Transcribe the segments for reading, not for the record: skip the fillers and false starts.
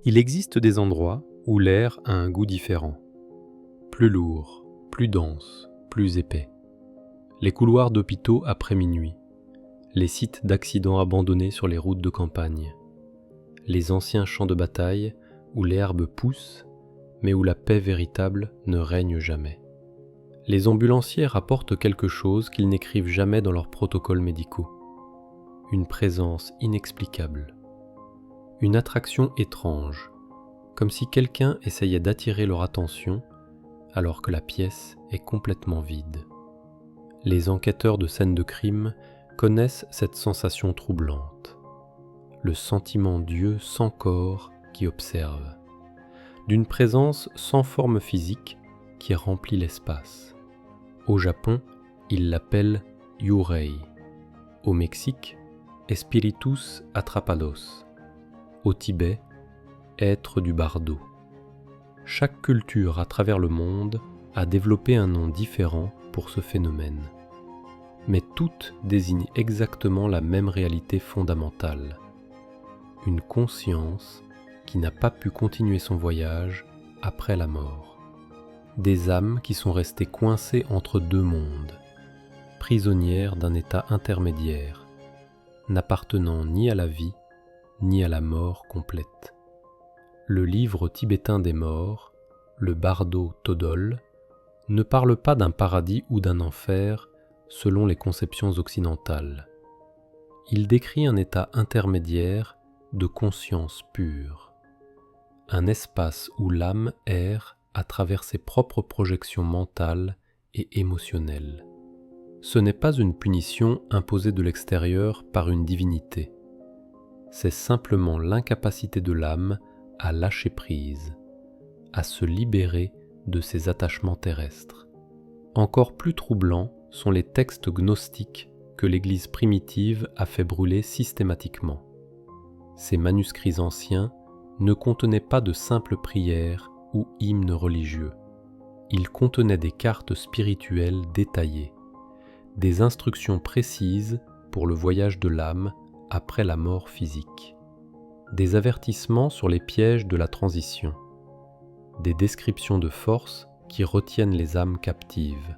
Il existe des endroits où l'air a un goût différent. Plus lourd, plus dense, plus épais. Les couloirs d'hôpitaux après minuit. Les sites d'accidents abandonnés sur les routes de campagne. Les anciens champs de bataille où l'herbe pousse, mais où la paix véritable ne règne jamais. Les ambulanciers rapportent quelque chose qu'ils n'écrivent jamais dans leurs protocoles médicaux. Une présence inexplicable. Une attraction étrange, comme si quelqu'un essayait d'attirer leur attention alors que la pièce est complètement vide. Les enquêteurs de scènes de crime connaissent cette sensation troublante. Le sentiment d'yeux sans corps qui observe. D'une présence sans forme physique qui remplit l'espace. Au Japon, ils l'appellent Yurei. Au Mexique, Espiritus Atrapados. Au Tibet, être du bardo. Chaque culture à travers le monde a développé un nom différent pour ce phénomène. Mais toutes désignent exactement la même réalité fondamentale. Une conscience qui n'a pas pu continuer son voyage après la mort. Des âmes qui sont restées coincées entre deux mondes, prisonnières d'un état intermédiaire, n'appartenant ni à la vie, ni à la mort complète. Le livre tibétain des morts, le Bardo Todol, ne parle pas d'un paradis ou d'un enfer selon les conceptions occidentales. Il décrit un état intermédiaire de conscience pure, un espace où l'âme erre à travers ses propres projections mentales et émotionnelles. Ce n'est pas une punition imposée de l'extérieur par une divinité. C'est simplement l'incapacité de l'âme à lâcher prise, à se libérer de ses attachements terrestres. Encore plus troublants sont les textes gnostiques que l'Église primitive a fait brûler systématiquement. Ces manuscrits anciens ne contenaient pas de simples prières ou hymnes religieux. Ils contenaient des cartes spirituelles détaillées, des instructions précises pour le voyage de l'âme après la mort physique, des avertissements sur les pièges de la transition, des descriptions de forces qui retiennent les âmes captives,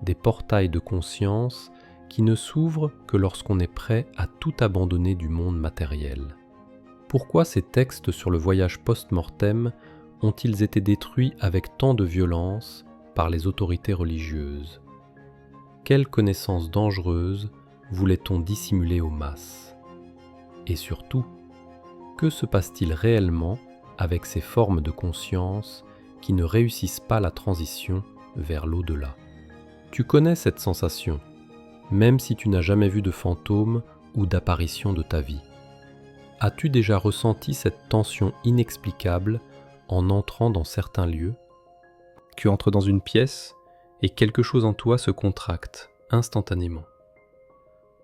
des portails de conscience qui ne s'ouvrent que lorsqu'on est prêt à tout abandonner du monde matériel. Pourquoi ces textes sur le voyage post-mortem ont-ils été détruits avec tant de violence par les autorités religieuses? Quelle connaissance dangereuse voulait-on dissimuler aux masses? Et surtout, que se passe-t-il réellement avec ces formes de conscience qui ne réussissent pas la transition vers l'au-delà? Tu connais cette sensation, même si tu n'as jamais vu de fantôme ou d'apparition de ta vie. As-tu déjà ressenti cette tension inexplicable en entrant dans certains lieux? Tu entres dans une pièce et quelque chose en toi se contracte instantanément.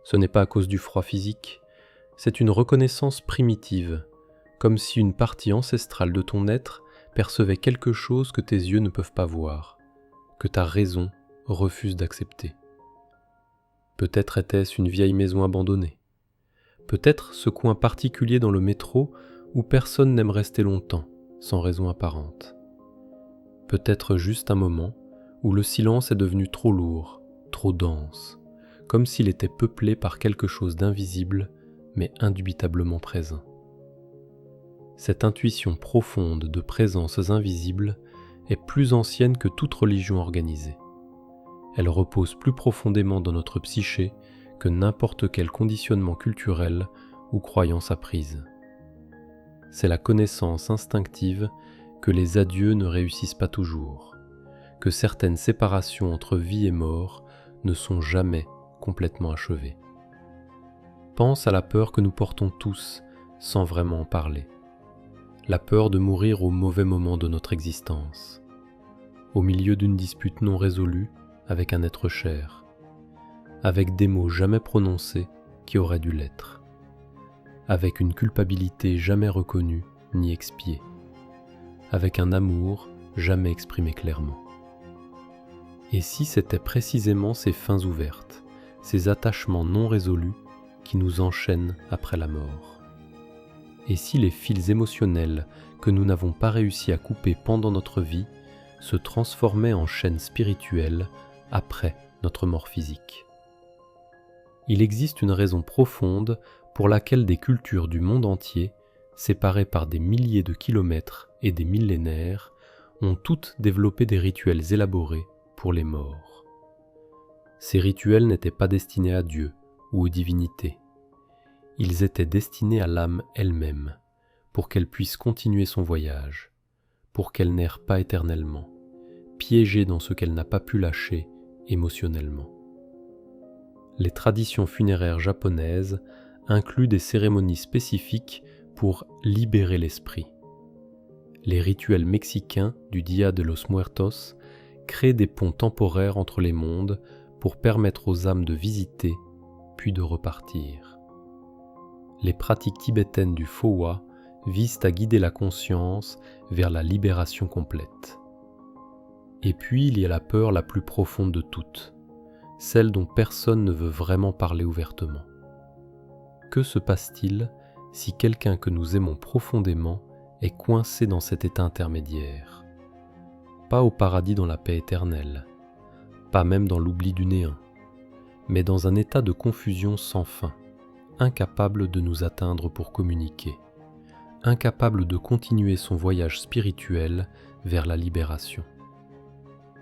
Ce n'est pas à cause du froid physique, c'est une reconnaissance primitive, comme si une partie ancestrale de ton être percevait quelque chose que tes yeux ne peuvent pas voir, que ta raison refuse d'accepter. Peut-être était-ce une vieille maison abandonnée, peut-être ce coin particulier dans le métro où personne n'aime rester longtemps, sans raison apparente. Peut-être juste un moment où le silence est devenu trop lourd, trop dense, comme s'il était peuplé par quelque chose d'invisible, mais indubitablement présent. Cette intuition profonde de présences invisibles est plus ancienne que toute religion organisée. Elle repose plus profondément dans notre psyché que n'importe quel conditionnement culturel ou croyance apprise. C'est la connaissance instinctive que les adieux ne réussissent pas toujours, que certaines séparations entre vie et mort ne sont jamais complètement achevées. Pense à la peur que nous portons tous sans vraiment en parler. La peur de mourir au mauvais moment de notre existence, au milieu d'une dispute non résolue avec un être cher, avec des mots jamais prononcés qui auraient dû l'être, avec une culpabilité jamais reconnue ni expiée, avec un amour jamais exprimé clairement. Et si c'était précisément ces fins ouvertes, ces attachements non résolus qui nous enchaînent après la mort? Et si les fils émotionnels que nous n'avons pas réussi à couper pendant notre vie se transformaient en chaînes spirituelles après notre mort physique? Il existe une raison profonde pour laquelle des cultures du monde entier, séparées par des milliers de kilomètres et des millénaires, ont toutes développé des rituels élaborés pour les morts. Ces rituels n'étaient pas destinés à Dieu ou aux divinités. Ils étaient destinés à l'âme elle-même, pour qu'elle puisse continuer son voyage, pour qu'elle n'erre pas éternellement, piégée dans ce qu'elle n'a pas pu lâcher émotionnellement. Les traditions funéraires japonaises incluent des cérémonies spécifiques pour libérer l'esprit. Les rituels mexicains du Dia de los Muertos créent des ponts temporaires entre les mondes pour permettre aux âmes de visiter, puis de repartir. Les pratiques tibétaines du Phowa visent à guider la conscience vers la libération complète. Et puis il y a la peur la plus profonde de toutes, celle dont personne ne veut vraiment parler ouvertement. Que se passe-t-il si quelqu'un que nous aimons profondément est coincé dans cet état intermédiaire? Pas au paradis dans la paix éternelle, pas même dans l'oubli du néant, mais dans un état de confusion sans fin, incapable de nous atteindre pour communiquer, incapable de continuer son voyage spirituel vers la libération.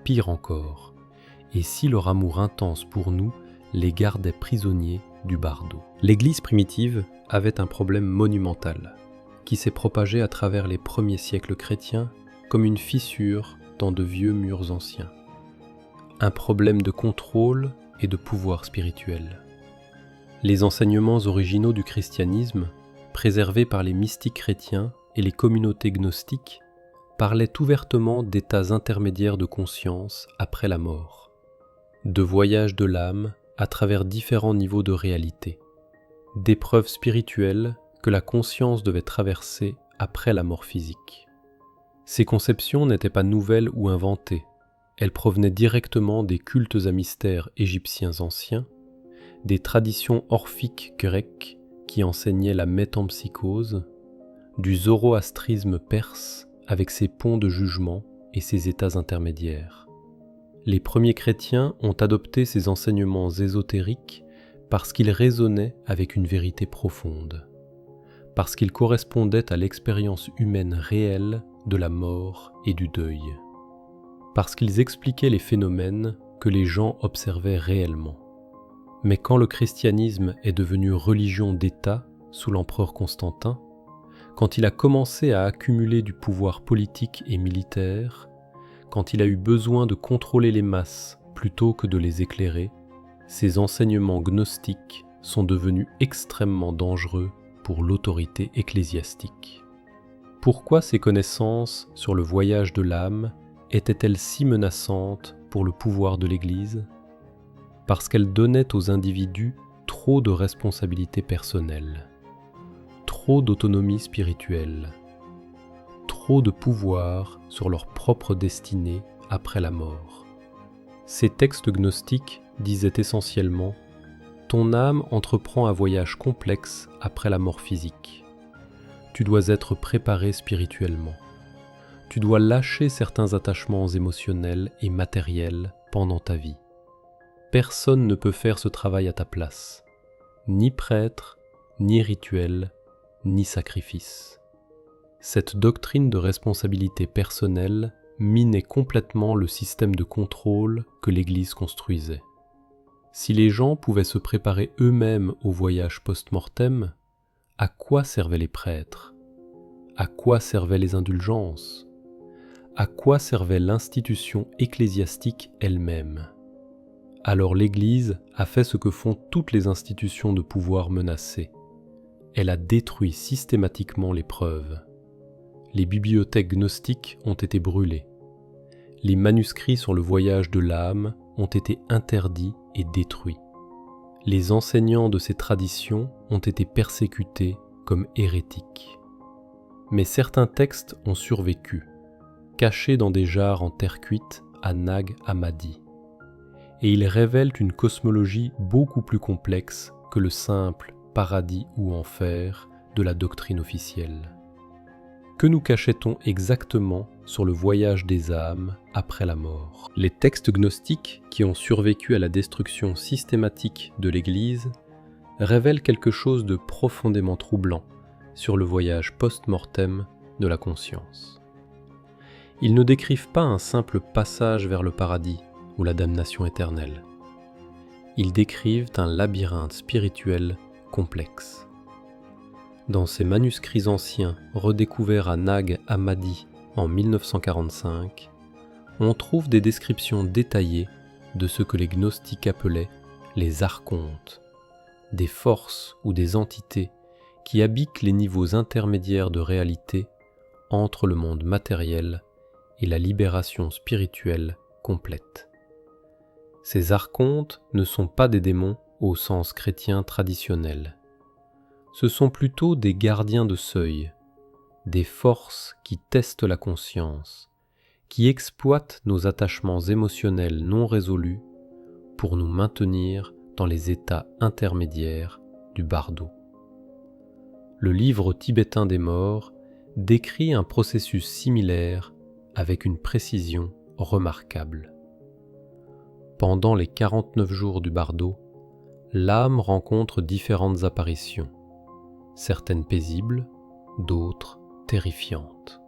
Pire encore, et si leur amour intense pour nous les gardait prisonniers du bardo? L'Église primitive avait un problème monumental, qui s'est propagé à travers les premiers siècles chrétiens comme une fissure dans de vieux murs anciens. Un problème de contrôle et de pouvoir spirituel. Les enseignements originaux du christianisme, préservés par les mystiques chrétiens et les communautés gnostiques, parlaient ouvertement d'états intermédiaires de conscience après la mort, de voyages de l'âme à travers différents niveaux de réalité, d'épreuves spirituelles que la conscience devait traverser après la mort physique. Ces conceptions n'étaient pas nouvelles ou inventées, elles provenaient directement des cultes à mystères égyptiens anciens, des traditions orphiques grecques qui enseignaient la métempsychose, du zoroastrisme perse avec ses ponts de jugement et ses états intermédiaires. Les premiers chrétiens ont adopté ces enseignements ésotériques parce qu'ils résonnaient avec une vérité profonde, parce qu'ils correspondaient à l'expérience humaine réelle de la mort et du deuil, parce qu'ils expliquaient les phénomènes que les gens observaient réellement. Mais quand le christianisme est devenu religion d'État sous l'empereur Constantin, quand il a commencé à accumuler du pouvoir politique et militaire, quand il a eu besoin de contrôler les masses plutôt que de les éclairer, ces enseignements gnostiques sont devenus extrêmement dangereux pour l'autorité ecclésiastique. Pourquoi ces connaissances sur le voyage de l'âme étaient-elles si menaçantes pour le pouvoir de l'Église? Parce qu'elles donnaient aux individus trop de responsabilités personnelles, trop d'autonomie spirituelle, trop de pouvoir sur leur propre destinée après la mort. Ces textes gnostiques disaient essentiellement « Ton âme entreprend un voyage complexe après la mort physique. Tu dois être préparé spirituellement. Tu dois lâcher certains attachements émotionnels et matériels pendant ta vie. Personne ne peut faire ce travail à ta place, ni prêtre, ni rituel, ni sacrifice. » Cette doctrine de responsabilité personnelle minait complètement le système de contrôle que l'Église construisait. Si les gens pouvaient se préparer eux-mêmes au voyage post-mortem, à quoi servaient les prêtres? À quoi servaient les indulgences? À quoi servait l'institution ecclésiastique elle-même? Alors l'Église a fait ce que font toutes les institutions de pouvoir menacées. Elle a détruit systématiquement les preuves. Les bibliothèques gnostiques ont été brûlées. Les manuscrits sur le voyage de l'âme ont été interdits et détruits. Les enseignants de ces traditions ont été persécutés comme hérétiques. Mais certains textes ont survécu, cachés dans des jarres en terre cuite à Nag Hammadi. Et ils révèlent une cosmologie beaucoup plus complexe que le simple paradis ou enfer de la doctrine officielle. Que nous cachait-on exactement sur le voyage des âmes après la mort? Les textes gnostiques qui ont survécu à la destruction systématique de l'Église révèlent quelque chose de profondément troublant sur le voyage post-mortem de la conscience. Ils ne décrivent pas un simple passage vers le paradis ou la damnation éternelle. Ils décrivent un labyrinthe spirituel complexe. Dans ces manuscrits anciens redécouverts à Nag Hammadi en 1945, on trouve des descriptions détaillées de ce que les gnostiques appelaient les archontes, des forces ou des entités qui habitent les niveaux intermédiaires de réalité entre le monde matériel et la libération spirituelle complète. Ces archontes ne sont pas des démons au sens chrétien traditionnel. Ce sont plutôt des gardiens de seuil, des forces qui testent la conscience, qui exploitent nos attachements émotionnels non résolus pour nous maintenir dans les états intermédiaires du bardo. Le livre tibétain des morts décrit un processus similaire avec une précision remarquable. Pendant les 49 jours du bardo, l'âme rencontre différentes apparitions, certaines paisibles, d'autres terrifiantes.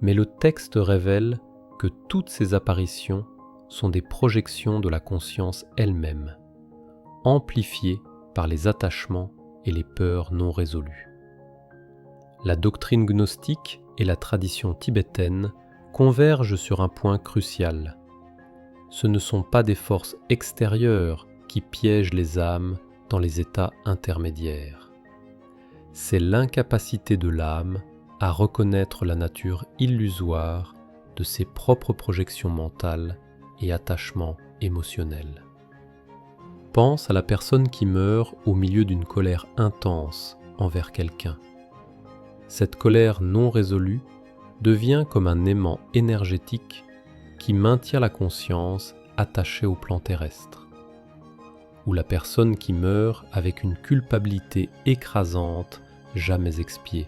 Mais le texte révèle que toutes ces apparitions sont des projections de la conscience elle-même, amplifiées par les attachements et les peurs non résolues. La doctrine gnostique et la tradition tibétaine convergent sur un point crucial. Ce ne sont pas des forces extérieures qui piègent les âmes dans les états intermédiaires. C'est l'incapacité de l'âme à reconnaître la nature illusoire de ses propres projections mentales et attachements émotionnels. Pense à la personne qui meurt au milieu d'une colère intense envers quelqu'un. Cette colère non résolue devient comme un aimant énergétique qui maintient la conscience attachée au plan terrestre. Ou la personne qui meurt avec une culpabilité écrasante jamais expiée.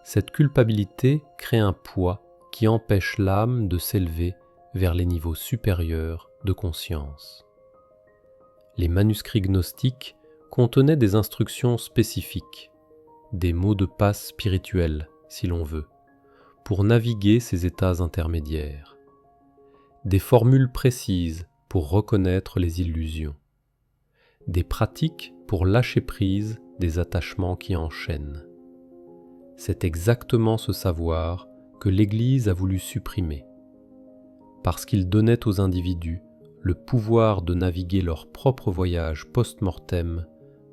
Cette culpabilité crée un poids qui empêche l'âme de s'élever vers les niveaux supérieurs de conscience. Les manuscrits gnostiques contenaient des instructions spécifiques, des mots de passe spirituels, si l'on veut, pour naviguer ces états intermédiaires, des formules précises pour reconnaître les illusions, des pratiques pour lâcher prise des attachements qui enchaînent. C'est exactement ce savoir que l'Église a voulu supprimer, parce qu'il donnait aux individus le pouvoir de naviguer leur propre voyage post-mortem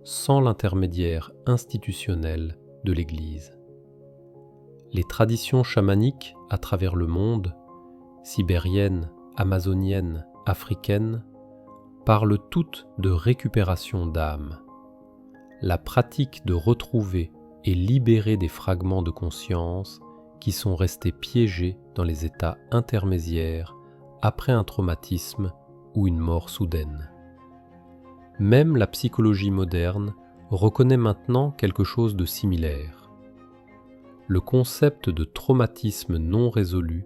sans l'intermédiaire institutionnel de l'Église. Les traditions chamaniques à travers le monde, sibériennes, amazoniennes, africaines, parlent toutes de récupération d'âme. La pratique de retrouver et libérer des fragments de conscience qui sont restés piégés dans les états intermédiaires après un traumatisme ou une mort soudaine. Même la psychologie moderne reconnaît maintenant quelque chose de similaire. Le concept de traumatisme non résolu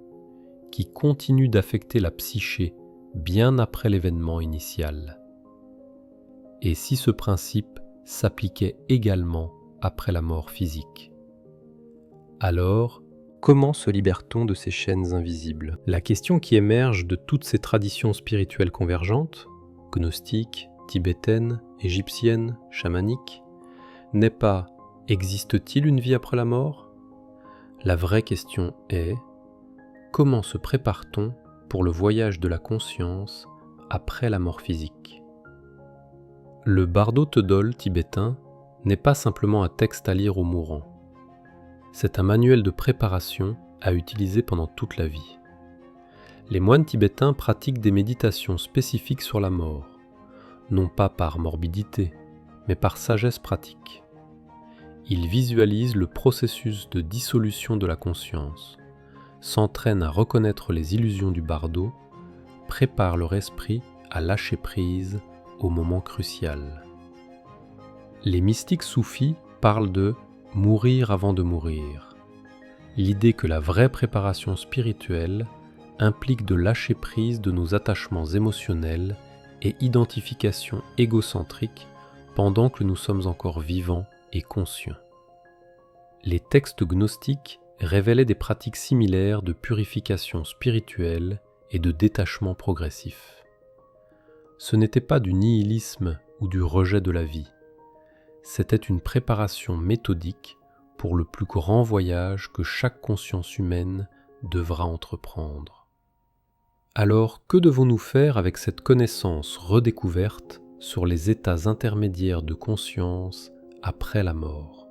qui continue d'affecter la psyché bien après l'événement initial. Et si ce principe s'appliquait également après la mort physique? Alors, comment se libère-t-on de ces chaînes invisibles? La question qui émerge de toutes ces traditions spirituelles convergentes, gnostiques, tibétaines, égyptiennes, chamaniques, n'est pas « existe-t-il une vie après la mort ?» La vraie question est « comment se prépare-t-on pour le voyage de la conscience après la mort physique ?» Le Bardo Thodol tibétain n'est pas simplement un texte à lire aux mourants. C'est un manuel de préparation à utiliser pendant toute la vie. Les moines tibétains pratiquent des méditations spécifiques sur la mort, non pas par morbidité, mais par sagesse pratique. Ils visualisent le processus de dissolution de la conscience, s'entraînent à reconnaître les illusions du bardo, préparent leur esprit à lâcher prise au moment crucial. Les mystiques soufis parle de mourir avant de mourir. L'idée que la vraie préparation spirituelle implique de lâcher prise de nos attachements émotionnels et identification égocentrique pendant que nous sommes encore vivants et conscients. Les textes gnostiques révélaient des pratiques similaires de purification spirituelle et de détachement progressif. Ce n'était pas du nihilisme ou du rejet de la vie, c'était une préparation méthodique pour le plus grand voyage que chaque conscience humaine devra entreprendre. Alors, que devons-nous faire avec cette connaissance redécouverte sur les états intermédiaires de conscience après la mort?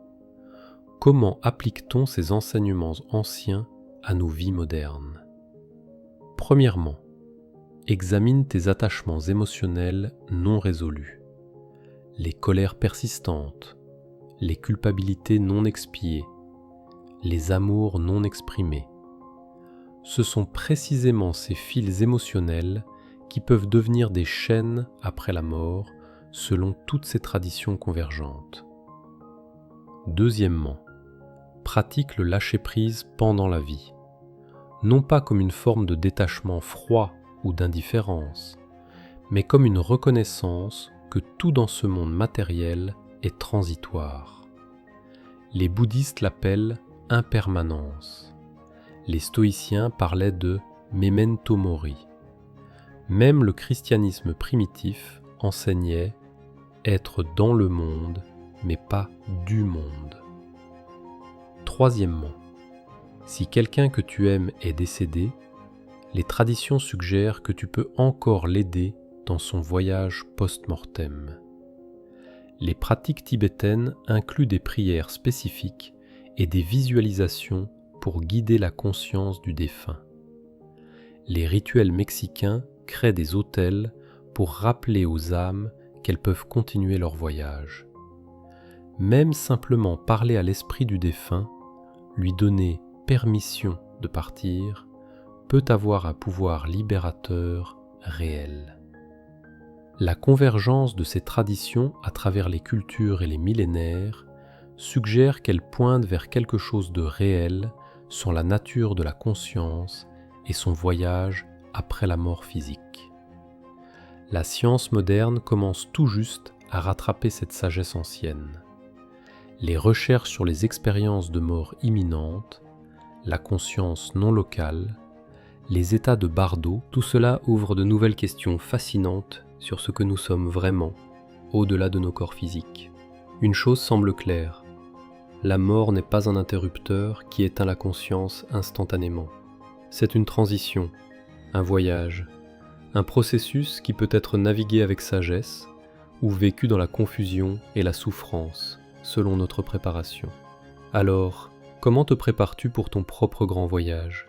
Comment applique-t-on ces enseignements anciens à nos vies modernes? Premièrement, examine tes attachements émotionnels non résolus, les colères persistantes, les culpabilités non expiées, les amours non exprimés. Ce sont précisément ces fils émotionnels qui peuvent devenir des chaînes après la mort selon toutes ces traditions convergentes. Deuxièmement, pratique le lâcher-prise pendant la vie, non pas comme une forme de détachement froid ou d'indifférence, mais comme une reconnaissance que tout dans ce monde matériel est transitoire. Les bouddhistes l'appellent impermanence. Les stoïciens parlaient de memento mori. Même le christianisme primitif enseignait être dans le monde, mais pas du monde. Troisièmement, si quelqu'un que tu aimes est décédé, les traditions suggèrent que tu peux encore l'aider dans son voyage post-mortem. Les pratiques tibétaines incluent des prières spécifiques et des visualisations pour guider la conscience du défunt. Les rituels mexicains créent des autels pour rappeler aux âmes qu'elles peuvent continuer leur voyage. Même simplement parler à l'esprit du défunt, lui donner permission de partir, peut avoir un pouvoir libérateur réel. La convergence de ces traditions à travers les cultures et les millénaires suggère qu'elles pointent vers quelque chose de réel sur la nature de la conscience et son voyage après la mort physique. La science moderne commence tout juste à rattraper cette sagesse ancienne. Les recherches sur les expériences de mort imminente, la conscience non locale, les états de bardo, tout cela ouvre de nouvelles questions fascinantes sur ce que nous sommes vraiment, au-delà de nos corps physiques. Une chose semble claire, la mort n'est pas un interrupteur qui éteint la conscience instantanément. C'est une transition, un voyage, un processus qui peut être navigué avec sagesse ou vécu dans la confusion et la souffrance, selon notre préparation. Alors, comment te prépares-tu pour ton propre grand voyage ?